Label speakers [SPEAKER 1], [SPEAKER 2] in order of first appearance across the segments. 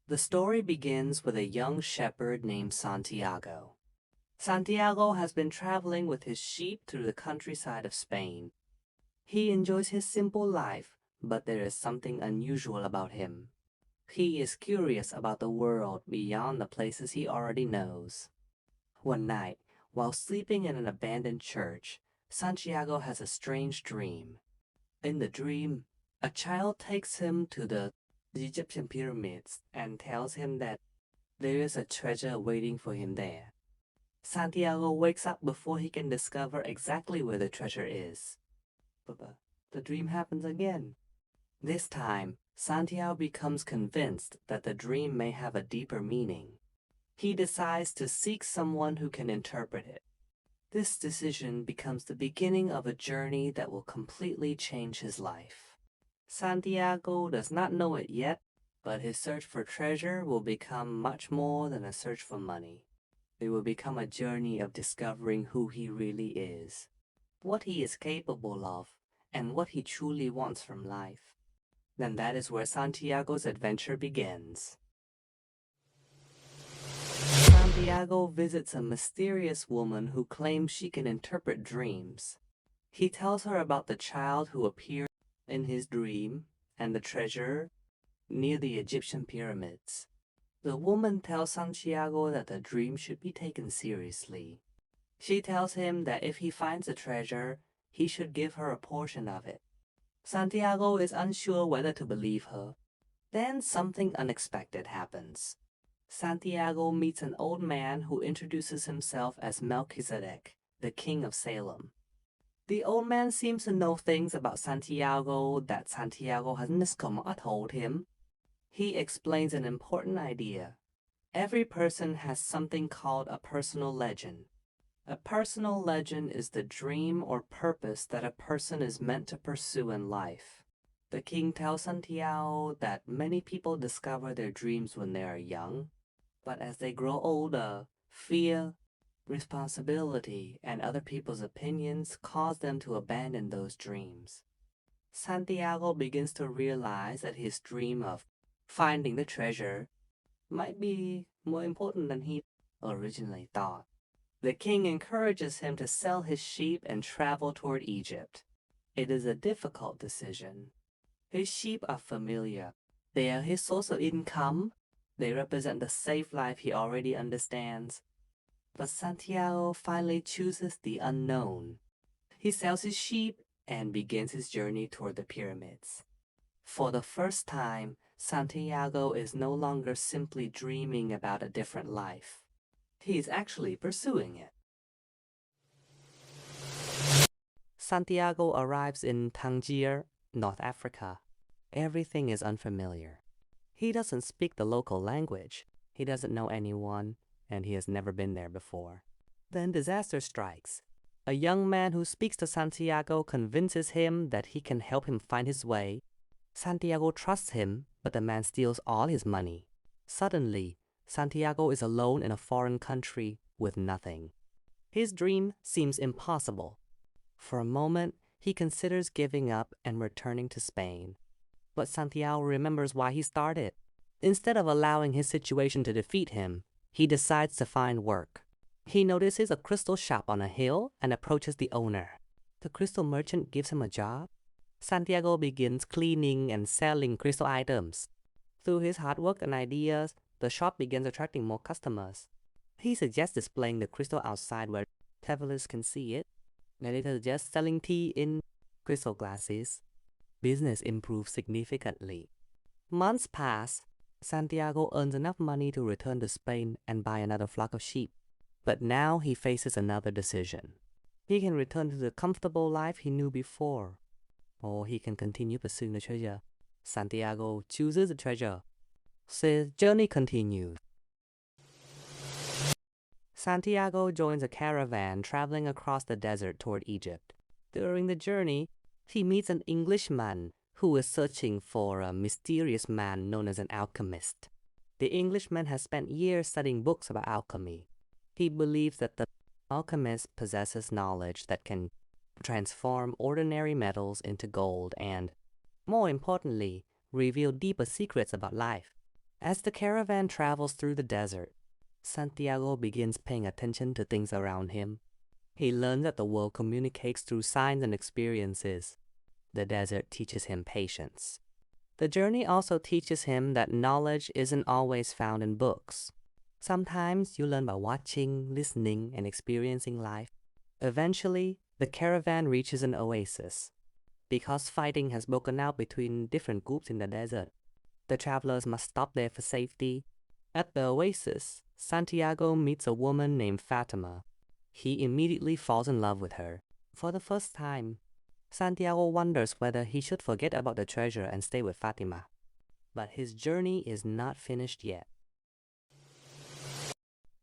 [SPEAKER 1] The story begins with a young shepherd named Santiago. Santiago has been traveling with his sheep through the countryside of Spain. He enjoys his simple life, but there is something unusual about him. He is curious about the world beyond the places he already knows. One night, while sleeping in an abandoned church, Santiago has a strange dream. In the dream, a child takes him to the Egyptian pyramids and tells him that there is a treasure waiting for him there. Santiago wakes up before he can discover exactly where the treasure is. But the dream happens again. This time, Santiago becomes convinced that the dream may have a deeper meaning. He decides to seek someone who can interpret it. This decision becomes the beginning of a journey that will completely change his life. Santiago does not know it yet, but his search for treasure will become much more than a search for money. It will become a journey of discovering who he really is, what he is capable of, and what he truly wants from life. Then that is where Santiago's adventure begins. Santiago visits a mysterious woman who claims she can interpret dreams. He tells her about the child who appeared in his dream and the treasure near the Egyptian pyramids. The woman tells Santiago that the dream should be taken seriously. She tells him that if he finds the treasure, he should give her a portion of it. Santiago is unsure whether to believe her. Then something unexpected happens. Santiago meets an old man who introduces himself as Melchizedek, the king of Salem. The old man seems to know things about Santiago that Santiago has not told him. He explains an important idea. Every person has something called a personal legend. A personal legend is the dream or purpose that a person is meant to pursue in life. The king tells Santiago that many people discover their dreams when they are young, but as they grow older, fear, responsibility, and other people's opinions cause them to abandon those dreams. Santiago begins to realize that his dream of finding the treasure might be more important than he originally thought. The king encourages him to sell his sheep and travel toward Egypt. It is a difficult decision. His sheep are familiar. They are his source of income. They represent the safe life he already understands. But Santiago finally chooses the unknown. He sells his sheep and begins his journey toward the pyramids. For the first time, Santiago is no longer simply dreaming about a different life. He is actually pursuing it. Santiago arrives in Tangier, North Africa. Everything is unfamiliar. He doesn't speak the local language. He doesn't know anyone, and he has never been there before. Then disaster strikes. A young man who speaks to Santiago convinces him that he can help him find his way. Santiago trusts him, but the man steals all his money. Suddenly, Santiago is alone in a foreign country with nothing. His dream seems impossible. For a moment, he considers giving up and returning to Spain. But Santiago remembers why he started. Instead of allowing his situation to defeat him, he decides to find work. He notices a crystal shop on a hill and approaches the owner. The crystal merchant gives him a job. Santiago begins cleaning and selling crystal items. Through his hard work and ideas, the shop begins attracting more customers. He suggests displaying the crystal outside where travelers can see it. Later suggests selling tea in crystal glasses. Business improves significantly. Months pass. Santiago earns enough money to return to Spain and buy another flock of sheep. But now he faces another decision. He can return to the comfortable life he knew before, or he can continue pursuing the treasure. Santiago chooses the treasure. The journey continues. Santiago joins a caravan traveling across the desert toward Egypt. During the journey, he meets an Englishman who is searching for a mysterious man known as an alchemist. The Englishman has spent years studying books about alchemy. He believes that the alchemist possesses knowledge that can transform ordinary metals into gold and, more importantly, reveal deeper secrets about life. As the caravan travels through the desert, Santiago begins paying attention to things around him. He learns that the world communicates through signs and experiences. The desert teaches him patience. The journey also teaches him that knowledge isn't always found in books. Sometimes you learn by watching, listening, and experiencing life. Eventually, the caravan reaches an oasis. Because fighting has broken out between different groups in the desert, the travelers must stop there for safety. At the oasis, Santiago meets a woman named Fatima. He immediately falls in love with her. For the first time, Santiago wonders whether he should forget about the treasure and stay with Fatima. But his journey is not finished yet.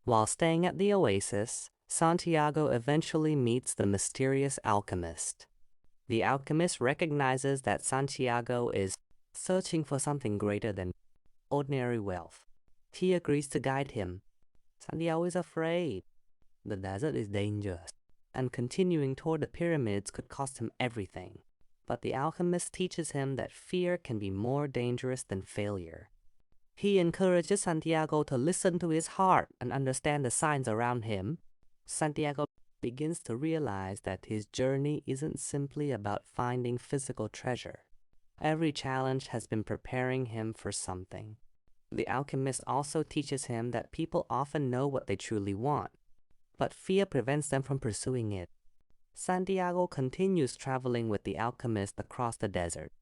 [SPEAKER 1] While staying at the oasis, Santiago eventually meets the mysterious alchemist. The alchemist recognizes that Santiago is searching for something greater than ordinary wealth. He agrees to guide him. Santiago is afraid. The desert is dangerous, and continuing toward the pyramids could cost him everything. But the alchemist teaches him that fear can be more dangerous than failure. He encourages Santiago to listen to his heart and understand the signs around him. Santiago begins to realize that his journey isn't simply about finding physical treasure. Every challenge has been preparing him for something. The alchemist also teaches him that people often know what they truly want, but fear prevents them from pursuing it. Santiago continues traveling with the alchemist across the desert.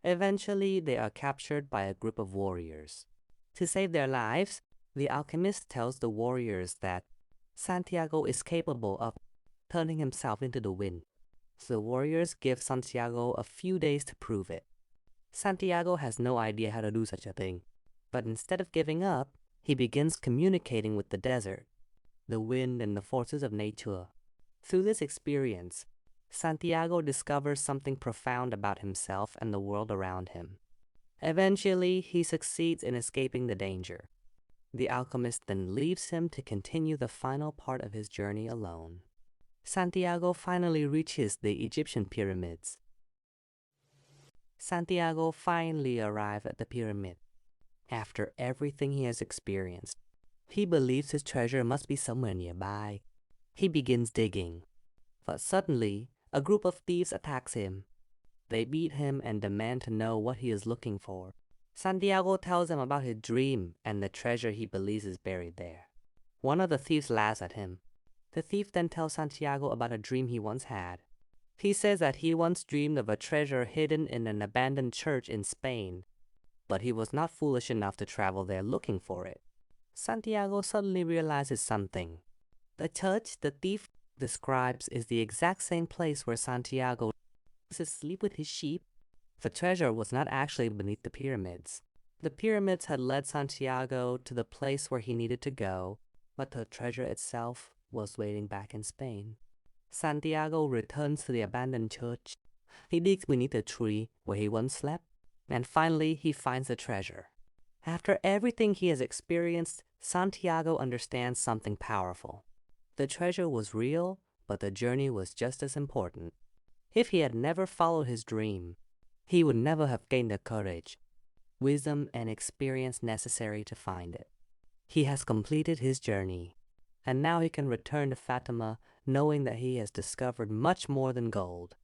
[SPEAKER 1] Eventually, they are captured by a group of warriors. To save their lives, the alchemist tells the warriors that Santiago is capable of turning himself into the wind. So the warriors give Santiago a few days to prove it. Santiago has no idea how to do such a thing, but instead of giving up, he begins communicating with the desert, the wind, and the forces of nature. Through this experience, Santiago discovers something profound about himself and the world around him. Eventually, he succeeds in escaping the danger. The alchemist then leaves him to continue the final part of his journey alone. Santiago finally reaches the Egyptian pyramids. Santiago finally arrives at the pyramid. After everything he has experienced, he believes his treasure must be somewhere nearby. He begins digging, but suddenly, a group of thieves attacks him. They beat him and demand to know what he is looking for. Santiago tells them about his dream and the treasure he believes is buried there. One of the thieves laughs at him. The thief then tells Santiago about a dream he once had. He says that he once dreamed of a treasure hidden in an abandoned church in Spain, but he was not foolish enough to travel there looking for it. Santiago suddenly realizes something. The church the thief describes is the exact same place where Santiago used to sleep with his sheep. The treasure was not actually beneath the pyramids. The pyramids had led Santiago to the place where he needed to go, but the treasure itself was waiting back in Spain. Santiago returns to the abandoned church. He digs beneath a tree where he once slept, and finally he finds the treasure. After everything he has experienced, Santiago understands something powerful. The treasure was real, but the journey was just as important. If he had never followed his dream, he would never have gained the courage, wisdom, and experience necessary to find it. He has completed his journey, and now he can return to Fatima knowing that he has discovered much more than gold.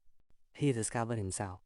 [SPEAKER 1] He discovered himself.